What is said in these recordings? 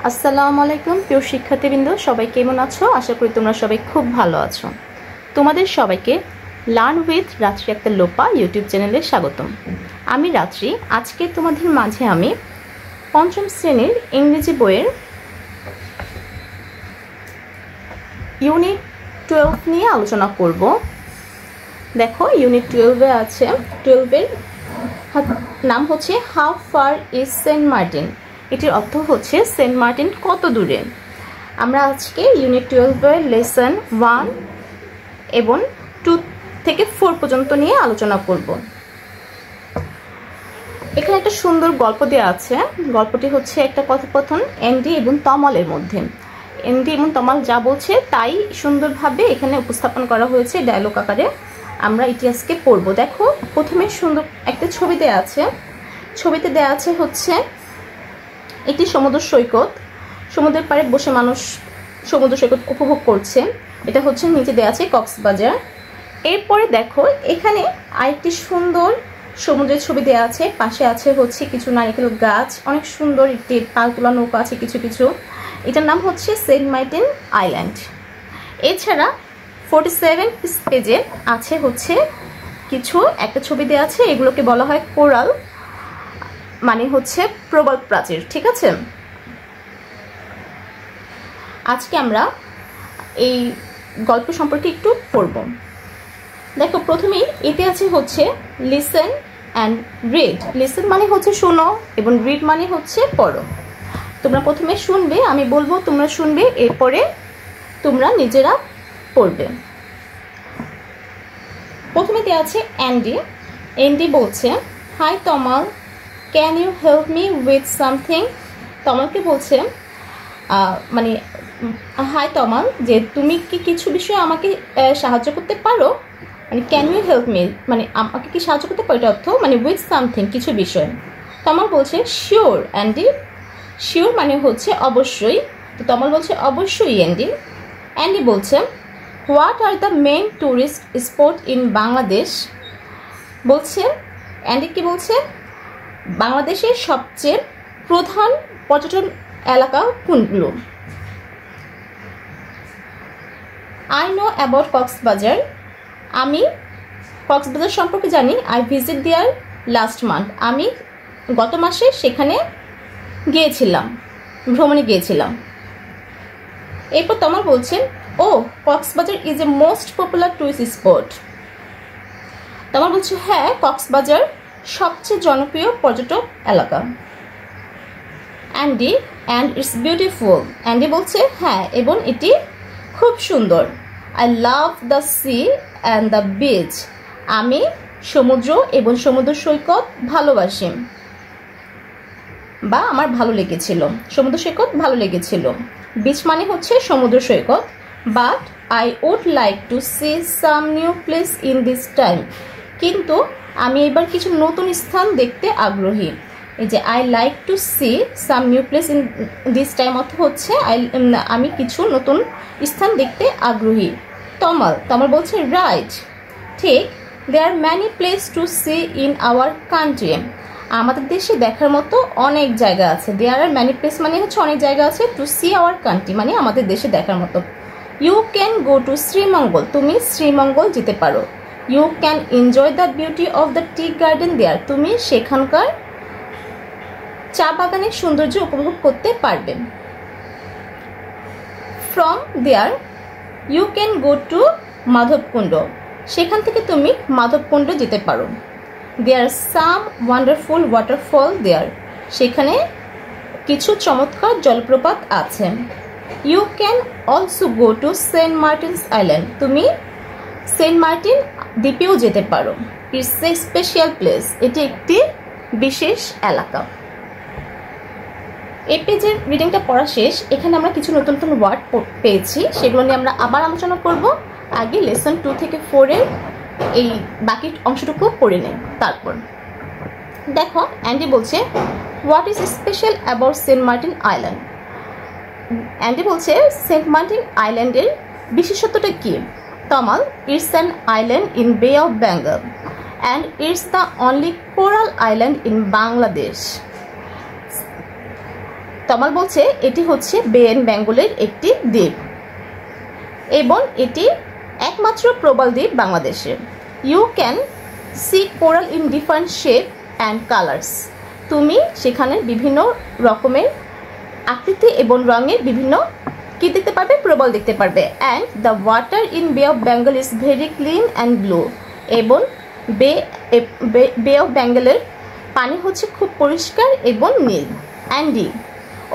আসসালামু আলাইকুম প্রিয় শিক্ষার্থীবৃন্দ, সবাই কেমন আছো? আশা করি তোমরা সবাই খুব ভালো আছো। তোমাদের সবাইকে লার্ন উইথ রাত্রি আক্তার লোপা ইউটিউব চ্যানেলে স্বাগতম। আমি রাত্রি। আজকে তোমাদের মাঝে আমি পঞ্চম শ্রেণীর ইংরেজি বইয়ের ইউনিট 12 নিয়ে আলোচনা করব। দেখো, ইউনিট 12-এ আছে, 12-এর নাম হচ্ছে how far is Saint Martin. এটির অর্থ হচ্ছে সেন্ট মার্টিন কত দূরে। আমরা আজকে ইউনিট 12-এর লেসন 1 এবং 2 থেকে 4 পর্যন্ত নিয়ে আলোচনা করব। এখানে একটা সুন্দর গল্প দেওয়া আছে। গল্পটি হচ্ছে একটা কথোপকথন অ্যান্ডি এবং তমালের মধ্যে। অ্যান্ডি এবং তমাল যা বলছে তাই সুন্দরভাবে এখানে উপস্থাপন করা হয়েছে ডায়লগ আকারে। আমরা ইতিহাসকে পড়ব। দেখো, প্রথমে সুন্দর একটা ছবি দেওয়া আছে। ছবিতে দেওয়া আছে হচ্ছে একটি সমুদ্র সৈকত। সমুদ্রের পাড়ে বসে মানুষ সমুদ্র সৈকত উপভোগ করছে। এটা হচ্ছে নিচে দেওয়া আছে কক্সবাজার। এরপরে দেখো, এখানে আরেকটি সুন্দর সমুদ্রের ছবি দেওয়া আছে। পাশে আছে হচ্ছে কিছু নারিকেল গাছ, অনেক সুন্দর একটি পাল তোলা নৌকা আছে কিছু কিছু। এটার নাম হচ্ছে সেন্ট মার্টিন আইল্যান্ড। এছাড়া 47 পেজে আছে হচ্ছে কিছু একটা ছবি দেওয়া আছে। এগুলোকে বলা হয় কোরাল, মানে হচ্ছে প্রবাল প্রাচীর। ঠিক আছে, আজকে আমরা এই গল্প সম্পর্কে একটু পড়ব। দেখো, প্রথমেই এতে আছে হচ্ছে লিসেন অ্যান্ড রিড। লিসেন মানে হচ্ছে শোনো এবং রিড মানে হচ্ছে পড়ো। তোমরা প্রথমে শুনবে, আমি বলবো, তোমরা শুনবে, এরপরে তোমরা নিজেরা পড়বে। প্রথমে দেওয়া আছে অ্যান্ডি। অ্যান্ডি বলছে, hi Tamal, can you help me with something. তমালকে বলছে, মানে হাই তমাল, যে তুমি কি কিছু বিষয়ে আমাকে সাহায্য করতে পারো। মানে ক্যান ইউ হেল্প মি মানে আমাকে কি সাহায্য করতে পারো, এটা অর্থ মানে উইথ সামথিং, কিছু বিষয়। তমাল বলছে শিওর অ্যান্ডি। শিওর মানে হচ্ছে অবশ্যই। তো তমাল বলছে অবশ্যই অ্যান্ডি। অ্যান্ডি বলছে, what are the main tourist spot in Bangladesh. বলছে অ্যান্ডি কি বলছে, বাংলাদেশের সবচেয়ে প্রধান পর্যটন এলাকা কোনগুলো। I know about Cox's Bazar. আমি কক্সবাজার সম্পর্কে জানি। I visit there last month. আমি গত মাসে সেখানে গিয়েছিলাম, ভ্রমণে গিয়েছিলাম। এরপর তমাল বলছেন, ও Cox's Bazar is a most popular tourist spot. তমাল বলছে, হ্যাঁ, কক্সবাজার সবচেয়ে জনপ্রিয় পর্যটক এলাকা। Andy and it's beautiful. Andy বলছে, হ্যাঁ, এবং এটি খুব সুন্দর। I love the sea and the beach. আমি সমুদ্র এবং সমুদ্র সৈকত ভালোবাসি, বা আমার ভালো লেগেছিল। সমুদ্র সৈকত ভালো লেগেছিল। বিচ মানে হচ্ছে সমুদ্র সৈকত। But I would like to see some new place in this time. কিন্তু আমি এবার কিছু নতুন স্থান দেখতে আগ্রহী। এই যে I like to see some new place in this time অর্থ হচ্ছে আমি কিছু নতুন স্থান দেখতে আগ্রহী। তমাল বলছে, রাইট, ঠিক, there are many place to see in our country. আমাদের দেশে দেখার মতো অনেক জায়গা আছে। দেয়ার আর ম্যানি প্লেস মানে হচ্ছে অনেক জায়গা আছে। টু সি আওয়ার কান্ট্রি মানে আমাদের দেশে দেখার মতো। You can go to Sreemangal. তুমি শ্রীমঙ্গল যেতে পারো। You can enjoy the beauty of the tea garden there. তুমি সেখানকার চা বাগানের সৌন্দর্য উপভোগ করতে পারবে। From there you can go to Madhabkunda. সেখান থেকে তুমি মাধবকুণ্ড যেতে পারো। There some wonderful waterfall there. সেখানে কিছু চমৎকার জলপ্রপাত আছে। You can also go to Saint Martin's island. তুমি সেন্ট মার্টিন দ্বীপেও যেতে পারো। It's a special place. এটি একটি বিশেষ এলাকা। এই পেজের রিডিংটা পড়া শেষ। এখানে আমরা কিছু নতুন নতুন ওয়ার্ড পেয়েছি, সেগুলো নিয়ে আমরা আবার আলোচনা করব। আগে লেসন 2 থেকে 4-এর এই বাকি অংশটুকু পড়ে নেই। তারপর দেখো, অ্যান্ডি বলছে, what is special about Saint Martin island. Andy বলছে, সেন্ট মার্টিন আইল্যান্ডের বিশেষত্বটা কি। Tamal, it's an island in bay of Bengal and it's the only coral island in Bangladesh. Tamal বলছে এটি হচ্ছে বে অ্যান্ড বেঙ্গলের একটি দ্বীপ এবং এটি একমাত্র প্রবাল দ্বীপ বাংলাদেশে। You can see coral in different shape and colours. তুমি সেখানে বিভিন্ন রকমের আকৃতি এবং রঙের বিভিন্ন কি দেখতে পারবে, প্রবাল দেখতে পারবে। And the water in bay of Bengal is very clean and blue. এবং বে অফ বেঙ্গলের পানি হচ্ছে খুব পরিষ্কার এবং নীল। Andy,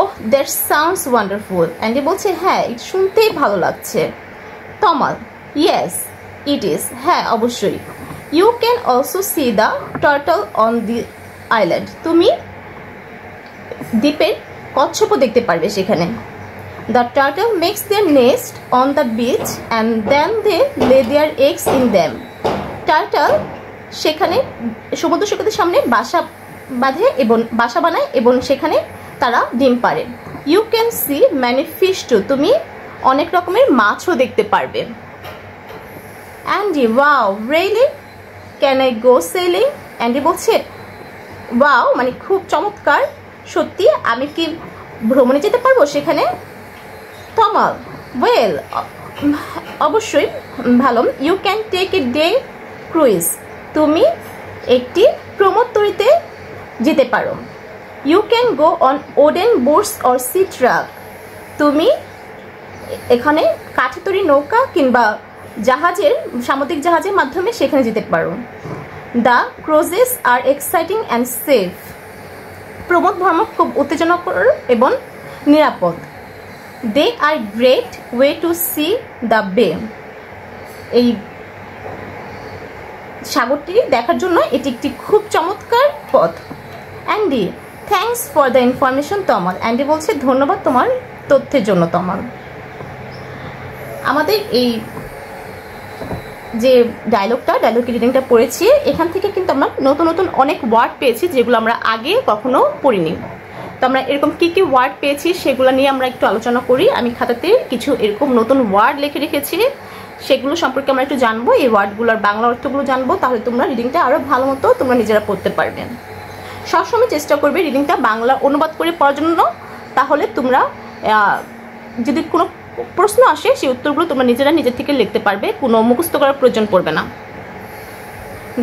oh that sounds wonderful. Andy বলছে হ্যাঁ শুনতেই ভালো লাগছে। তমাল, ইয়েস ইট ইজ, হ্যাঁ অবশ্যই। You can also see the turtle on the island. তুমি দ্বীপের কচ্ছপও দেখতে পারবে সেখানে। The turtle makes their nest on the beach and then they lay their eggs in them. Turtle সেখানে সমুদ্র সৈকতের সামনে বাসা বাঁধে এবং বাসা বানায় এবং সেখানে তারা ডিম পারে। You can see many fish too. তুমি অনেক রকমের মাছও দেখতে পারবে। Andy, wow really, can I go sailing? Andy বলছে ওয়াও মানে খুব চমৎকার, সত্যি আমি কি ভ্রমণে যেতে পারবো সেখানে? তমাল, ওয়েল অবশ্যই ভালো। You can take a day cruise. তুমি একটি প্রমোদতরীতে যেতে পারো। You can go on wooden boats or sea truck. তুমি এখানে কাঠে তৈরি নৌকা কিংবা জাহাজের, সামুদ্রিক জাহাজের মাধ্যমে সেখানে যেতে পারো। The cruises are exciting and safe. প্রমোদ ভ্রমণ খুব উত্তেজনাকর এবং নিরাপদ। They are great way to see the bay. এই সাগরটি দেখার জন্য এটি একটি খুব চমৎকার পথ। Andy, thanks for the information Tamal. Andy বলছে ধন্যবাদ তোমার তথ্যের জন্য তমাল। আমাদের এই যে ডায়লগ রিডিংটা পড়েছি, এখান থেকে কিন্তু আমরা নতুন নতুন অনেক ওয়ার্ড পেয়েছি যেগুলো আমরা আগে কখনো পড়িনি। তো আমরা এরকম কি কি ওয়ার্ড পেয়েছি সেগুলো নিয়ে আমরা একটু আলোচনা করি। আমি খাতাতে কিছু এরকম নতুন ওয়ার্ড লিখে রেখেছি, সেগুলো সম্পর্কে আমরা একটু জানবো, এই ওয়ার্ডগুলোর বাংলা অর্থগুলো জানবো, তাহলে তোমরা রিডিংটা আরও ভালো মতো তোমরা নিজেরা পড়তে পারবে। সবসময় চেষ্টা করবে রিডিংটা বাংলা অনুবাদ করে পড়ার জন্য, তাহলে তোমরা যদি কোনো প্রশ্ন আসে সেই উত্তরগুলো তোমরা নিজের থেকে লিখতে পারবে, কোনো মুখস্থ করার প্রয়োজন পড়বে না।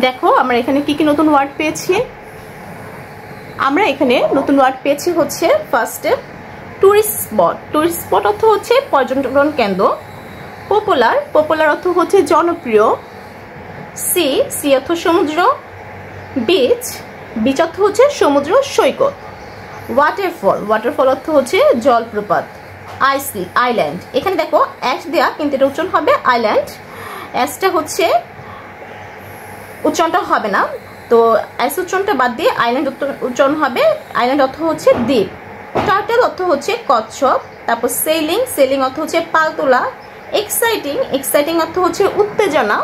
দেখো আমরা এখানে কি কি নতুন ওয়ার্ড পেয়েছি। আমরা এখানে নতুন ওয়ার্ড পেয়েছি হচ্ছে ফার্স্টে টুরিস্ট স্পট। টুরিস্ট স্পট অর্থ হচ্ছে পর্যটন কেন্দ্র। পপুলার অর্থ হচ্ছে জনপ্রিয়। সি অর্থ সমুদ্র। বিচ অর্থ হচ্ছে সমুদ্র সৈকত। ওয়াটারফল অর্থ হচ্ছে জলপ্রপাত। আইল্যান্ড, এখানে দেখো অ্যাশ দেয়া কিন্তু এটা উচ্চারণ হবে আইল্যান্ড। অ্যাশটা হচ্ছে উচ্চারণটা হবে না, তো অ্যাশ উচ্চারণটা বাদ দিয়ে আইল্যান্ড উচ্চারণ হবে। আইল্যান্ড অর্থ হচ্ছে দ্বীপ। টার্টল অর্থ হচ্ছে কচ্ছপ। তারপর সেলিং অর্থ হচ্ছে পাল তোলা। এক্সাইটিং অর্থ হচ্ছে উত্তেজনা।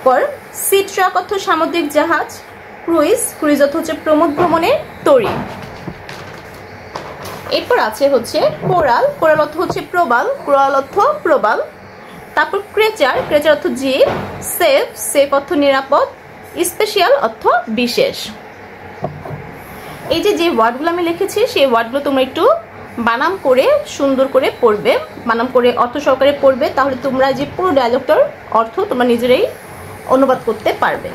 পর সি ট্রাক অর্থ সামুদ্রিক জাহাজ। ক্রুইজ অর্থ হচ্ছে প্রমোদ ভ্রমণের তরী। এরপর আছে হচ্ছে কোরাল অর্থ হচ্ছে প্রবাল। তারপর ক্রেচার অর্থ জীব। সেফ অর্থ নিরাপদ। স্পেশাল অর্থ বিশেষ। এই যে ওয়ার্ডগুলো আমি লিখেছি সেই ওয়ার্ডগুলো তোমরা একটু বানাম করে সুন্দর করে পড়বে, বানাম করে অর্থ সহকারে পড়বে, তাহলে তোমরা যে পুরো ডায়লগটার অর্থ তোমরা নিজেরাই অনুবাদ করতে পারবে।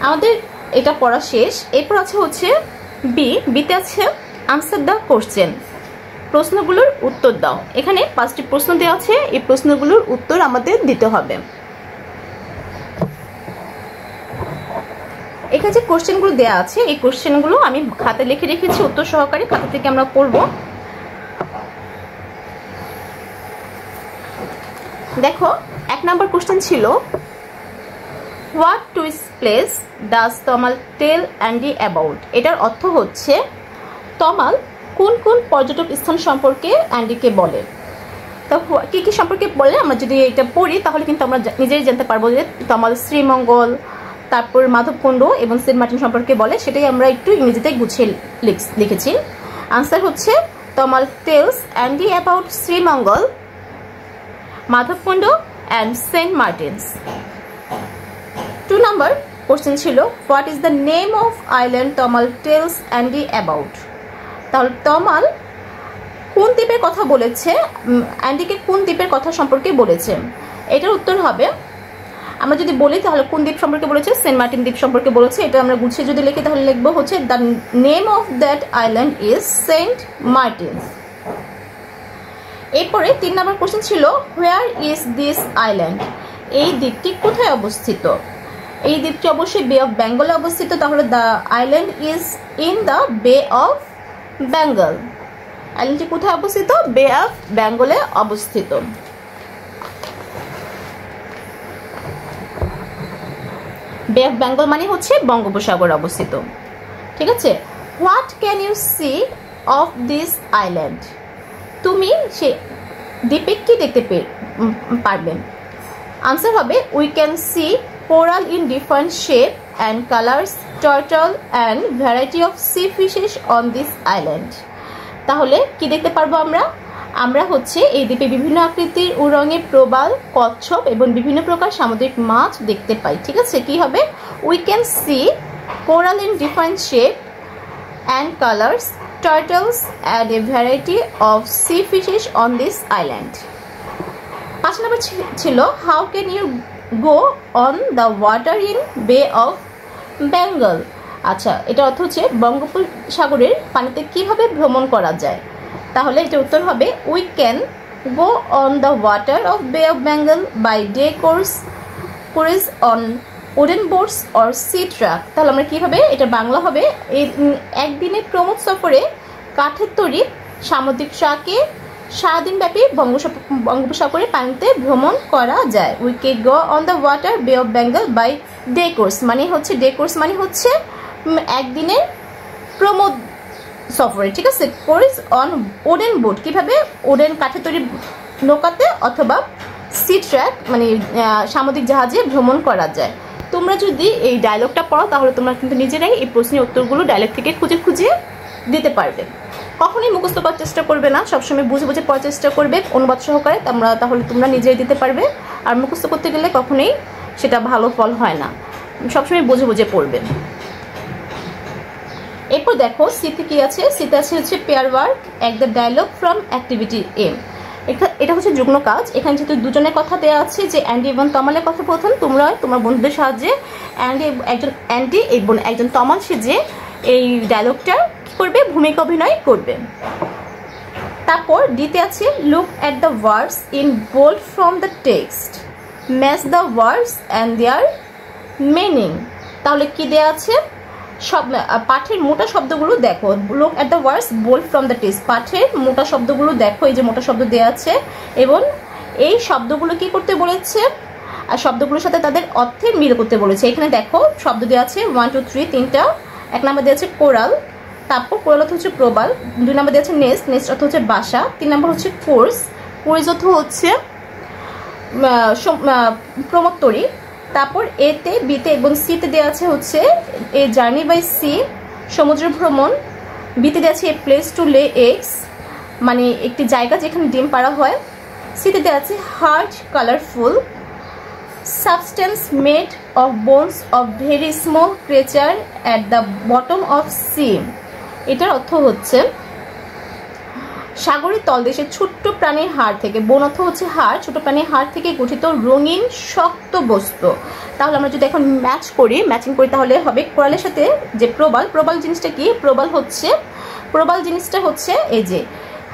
আমাদের এটা পড়া শেষ। এরপর আছে হচ্ছে বিতে আছে আনসার দ্য কোশ্চেন। প্রশ্নগুলোর উত্তর দাও। এখানে 5টি প্রশ্ন দেওয়া আছে, এই প্রশ্নগুলোর উত্তর আমাদের দিতে হবে। এখানে যে কোশ্চেনগুলো দেওয়া আছে এই কোশ্চেনগুলো আমি খাতায় লিখে রেখেছি উত্তর সহকারে, খাতা থেকে আমরা পড়ব। দেখো 1 নম্বর কোশ্চেন ছিল what tourist place does Tamal tell Andy about. এটার অর্থ হচ্ছে তমাল কোন কোন পর্যটক স্থান সম্পর্কে অ্যান্ডিকে বলে। তো কি কি সম্পর্কে বলে আমরা যদি এটা পড়ি তাহলে কিন্তু আমরা নিজেই জানতে পারবো যে তমাল শ্রীমঙ্গল, তারপর মাধবকুণ্ড এবং সেন্ট মার্টিন সম্পর্কে বলে। সেটাই আমরা একটু ইংরেজিতে গুছিয়ে লিখেছি। আনসার হচ্ছে Tamal tells Andy about Sreemangal, Madhabkunda and Saint Martin's. 2 নম্বর কোশ্চেন ছিল what is the name of island Tamal tells Andy about. তাহলে তমাল কোন দ্বীপের কথা বলেছে, অ্যান্ডিকে কোন দ্বীপের কথা সম্পর্কে বলেছে? এটার উত্তর হবে, আমরা যদি বলি তাহলে কোন দ্বীপ সম্পর্কে বলেছে, সেন্ট মার্টিন দ্বীপ সম্পর্কে বলেছে। এটা আমরা গুছিয়ে যদি লিখি তাহলে লিখবো হচ্ছে the name of that island is Saint Martin. এরপরে 3 নম্বর কোশ্চেন ছিল হোয়ার ইজ দিস আইল্যান্ড, এই দ্বীপটি কোথায় অবস্থিত? এই দ্বীপটি অবশ্যই বে অফ বেঙ্গলে অবস্থিত। তাহলে the island is in the বে অফ বেঙ্গল। আইল্যান্ডটি কোথায় অবস্থিত? বে অফ বেঙ্গলে অবস্থিত। বে অফ বেঙ্গল মানে হচ্ছে বঙ্গোপসাগর অবস্থিত, ঠিক আছে। What can you see of this island, তুমি সে দ্বীপে কি দেখতে পারবে? আনসার হবে we can see coral in different shape and colours, turtle and variety of sea fishes on this island. তাহলে কি দেখতে পারবো আমরা? আমরা হচ্ছে এই দ্বীপে বিভিন্ন আকৃতির ও রঙের প্রবাল, কচ্ছপ এবং বিভিন্ন প্রকার সামুদ্রিক মাছ দেখতে পাই, ঠিক আছে। কি হবে? We can see coral in different shape and colours, turtles and a variety of sea fishes on this island. 5 number ছিল how can you go on the water in bay of Bengal. আচ্ছা, এটা অর্থ হচ্ছে বঙ্গোপসাগরের পানিতে কিভাবে ভ্রমণ করা যায়। তাহলে এটা উত্তর হবে we can go on the water of bay of Bengal by day course on wooden boats or sea truck. তাহলে আমরা কীভাবে, এটা বাংলা হবে একদিনের প্রমোদ সফরে কাঠের তৈরি সামুদ্রিক ট্রাকে সারাদিন ব্যাপী বঙ্গোপসাগরের পানিতে ভ্রমণ করা যায়। We can go on the water bay of Bengal by day course মানে হচ্ছে একদিনের প্রমোদ সফরে, ঠিক আছে। কোর্স অন ওডেন বোট, কিভাবে? ওডেন কাঠের তৈরি নৌকাতে অথবা সি ট্র্যাক মানে সামুদ্রিক জাহাজে ভ্রমণ করা যায়। তোমরা যদি এই ডায়লগটা পড়ো তাহলে তোমরা কিন্তু নিজেরাই এই প্রশ্নের উত্তরগুলো ডায়লগ থেকে খুঁজে খুঁজে দিতে পারবে। কখনোই মুখস্থ করার চেষ্টা করবে না, সবসময় বুঝে বুঝে পড়ার চেষ্টা করবে অনুবাদ সহকারে। তাহলে তোমরা নিজেই দিতে পারবে। আর মুখস্থ করতে গেলে কখনোই সেটা ভালো ফল হয় না, সবসময় বুঝে বুঝে পড়বে। এরপর দেখো সিতে কি আছে, সিতে আছে হচ্ছে pair work act the dialogue from activity M. এটা হচ্ছে যুগ্ম কাজ। এখানে যেহেতু দুজনের কথা দেওয়া আছে যে অ্যান্ডি এবং তমালের কথা প্রথম, তোমরা তোমার বন্ধুদের সাহায্যে অ্যান্ডি এবং একজন তমাল সেজে এই ডায়লগটা কি করবে, ভূমিকা অভিনয় করবে। তারপর ডিতে আছে look at the words in bold from the text, match the words and their meaning. তাহলে কি দেওয়া আছে, সব পাঠের মোটা শব্দগুলো দেখো। Look at the words bold from the text, পাঠের মোটা শব্দগুলো দেখো, এই যে মোটা শব্দ দেওয়া আছে এবং এই শব্দগুলো কি করতে বলেছে, আর শব্দগুলোর সাথে তাদের অর্থের মিল করতে বলেছে। এখানে দেখো শব্দ দেওয়া আছে 1 2 3 তিনটা। 1 নম্বর দেওয়া আছে কোরাল, তারপর কোরাল অর্থ হচ্ছে প্রবাল। 2 নম্বর দেওয়া আছে নেস্ট অর্থ হচ্ছে বাসা। 3 নম্বর হচ্ছে কোর্স অর্থ হচ্ছে প্রমোত্তরী। তারপর এতে, বিতে এবং সিতে দেওয়া আছে হচ্ছে এ জার্নি বাই সি, সমুদ্র ভ্রমণ। বিতে দেওয়া আছে এ প্লেস টু লে এগস, মানে একটি জায়গা যেখানে ডিম পাড়া হয়। সিতে দেওয়া আছে hard colourful substance made of bones of very small creature at the bottom of sea. এটার অর্থ হচ্ছে সাগরের তলদেশে ছোট্ট প্রাণীর হাড় থেকে, বোন অর্থ হচ্ছে হাড়, ছোট প্রাণীর হাড় থেকে গঠিত রঙিন শক্ত বস্তু। তাহলে আমরা যদি এখন ম্যাচিং করি তাহলে হবে কোরালের সাথে যে প্রবাল জিনিসটা কি, প্রবাল জিনিসটা হচ্ছে এই যে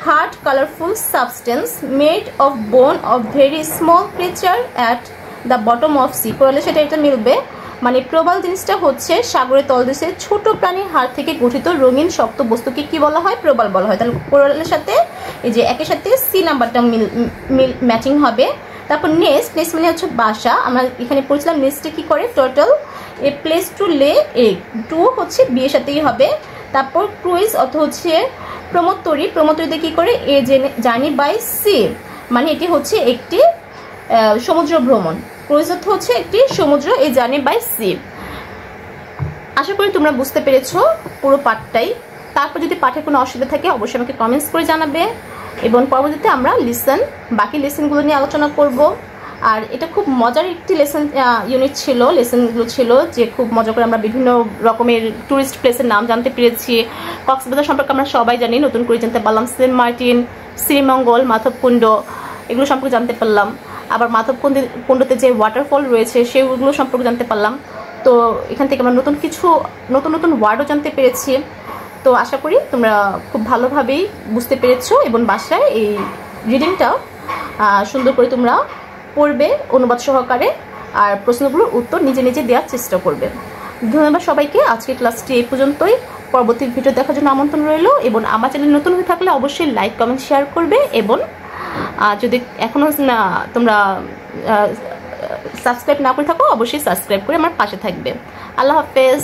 hard colourful substance made of bone of very small creature at the bottom of sea. কোরালের সাথে এটা মিলবে, মানে প্রবাল জিনিসটা হচ্ছে সাগরের তলদেশে ছোট প্রাণীর হাড় থেকে গঠিত রঙিন শক্ত বস্তুকে কি বলা হয়, প্রবাল বলা হয়। তাহলে কোরালের সাথে এই যে একের সাথে সি নাম্বারটা ম্যাচিং হবে। তারপর নেস্ট মানে হচ্ছে বাসা। আমরা এখানে পড়ছিলাম নেস্টে কি করে, টোটাল এ প্লেস টু লে এগ, টু হচ্ছে বিয়ের সাথেই হবে। তারপর ক্রুইজ অর্থ হচ্ছে প্রমোত্তরীতে কি করে, এ জার্নি বাই সি, মানে এটি হচ্ছে একটি সমুদ্র ভ্রমণ। ক্রুইজ অর্থ হচ্ছে একটি সমুদ্র, এ জার্নি বাই সি। আশা করি তোমরা বুঝতে পেরেছো পুরো পাঠটাই। তারপর যদি পাঠের কোনো অসুবিধা থাকে অবশ্যই আমাকে কমেন্টস করে জানাবে এবং পরবর্তীতে আমরা বাকি লেসনগুলো নিয়ে আলোচনা করব। আর এটা খুব মজার একটি লেসন ইউনিট ছিল, লেসনগুলো ছিল যে খুব মজা করে আমরা বিভিন্ন রকমের ট্যুরিস্ট প্লেসের নাম জানতে পেরেছি। কক্সবাজার সম্পর্কে আমরা সবাই জানি, নতুন করে জানতে পারলাম। সেন্ট মার্টিন, শ্রীমঙ্গল, মাধবকুণ্ড এগুলো সম্পর্কে জানতে পারলাম। আবার মাধবকুণ্ডতে যে ওয়াটারফল রয়েছে সেগুলো সম্পর্কে জানতে পারলাম। তো এখান থেকে আমরা নতুন নতুন ওয়ার্ডও জানতে পেরেছি। তো আশা করি তোমরা খুব ভালোভাবেই বুঝতে পেরেছো এবং বাসায় এই রিডিংটা সুন্দর করে তোমরা পড়বে অনুবাদ সহকারে, আর প্রশ্নগুলোর উত্তর নিজে নিজে দেওয়ার চেষ্টা করবে। ধন্যবাদ সবাইকে। আজকের ক্লাসটি এই পর্যন্তই। পরবর্তী ভিডিও দেখার জন্য আমন্ত্রণ রইল, এবং আমার চ্যানেল নতুন হয়ে থাকলে অবশ্যই লাইক, কমেন্ট, শেয়ার করবে, এবং যদি এখনও তোমরা সাবস্ক্রাইব না করে থাকো অবশ্যই সাবস্ক্রাইব করে আমার পাশে থাকবে। আল্লাহ হাফেজ।